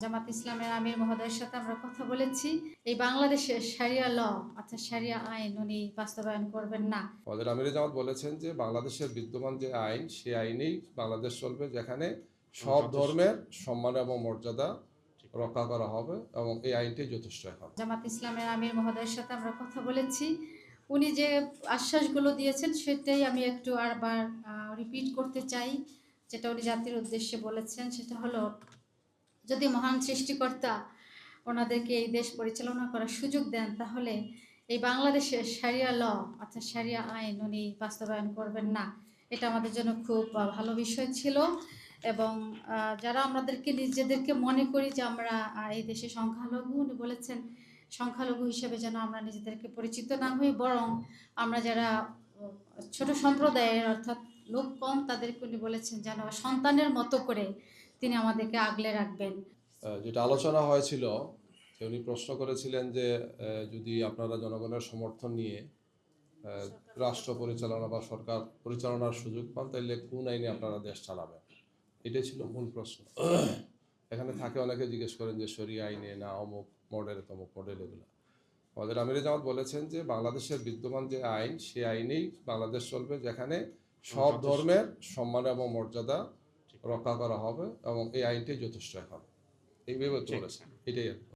জামাত ইসলামের আমির মহোদয়ের সাথে আমরা কথা বলেছি। এই বাংলাদেশের শারিয়া ল অর্থাৎ শারিয়া আইন উনি বাস্তবায়ন করবেন না। আমাদের আমিরে জামাত বলেছেন যে বাংলাদেশের বিদ্যমান যে আইন সেই আইনেই বাংলাদেশ চলবে, যেখানে সব ধর্মের সম্মান এবং মর্যাদা রক্ষা করা হবে এবং এই আইনটাই যথেষ্ট হবে। জামাত ইসলামের আমির মহোদয়ের সাথে আমরা কথা বলেছি। উনি যে আশ্বাসগুলো দিয়েছেন সেটাই আমি একটু আবার রিপিট করতে চাই। যেটা উনি জাতির উদ্দেশ্যে বলেছেন সেটা হলো, যদি মহান সৃষ্টিকর্তা ওনাদেরকে এই দেশ পরিচালনা করার সুযোগ দেন, তাহলে এই বাংলাদেশের শারিয়া ল অর্থাৎ শারিয়া আইন উনি বাস্তবায়ন করবেন না। এটা আমাদের জন্য খুব ভালো বিষয় ছিল। এবং যারা আমাদেরকে নিজেদেরকে মনে করি যে আমরা এই দেশে সংখ্যালঘু, উনি বলেছেন সংখ্যালঘু হিসেবে যেন আমরা নিজেদেরকে পরিচিত না হই, বরং আমরা যারা ছোট সম্প্রদায়ের অর্থাৎ লোক কম তাদেরকে উনি বলেছেন যেন সন্তানের মতো করে তিনি আমাদেরকে আগলে রাখবেন। যেটা আলোচনা হয়েছিল, যে উনি প্রশ্ন করেছিলেন যে যদি আপনারা জনগণের সমর্থন নিয়ে রাষ্ট্র পরিচালনা বা সরকার পরিচালনার সুযোগ পান, তাহলে কোন আইনে আপনারা দেশ চালাবেন। এটাই ছিল মূল প্রশ্ন। এখানে থাকে অনেকে জিজ্ঞেস করেন যে শরিয়া আইনে না অমুক মডেল তমুক মডেল, এগুলো। আমাদের আমিরে জামাত বলেছেন যে বাংলাদেশের বিদ্যমান যে আইন সেই আইনেই বাংলাদেশ চলবে, যেখানে সব ধর্মের সম্মান এবং মর্যাদা রক্ষা করা হবে এবং এই আইনটাই যথেষ্ট হবে। এইভাবে চলেছে, এটাই আর কি।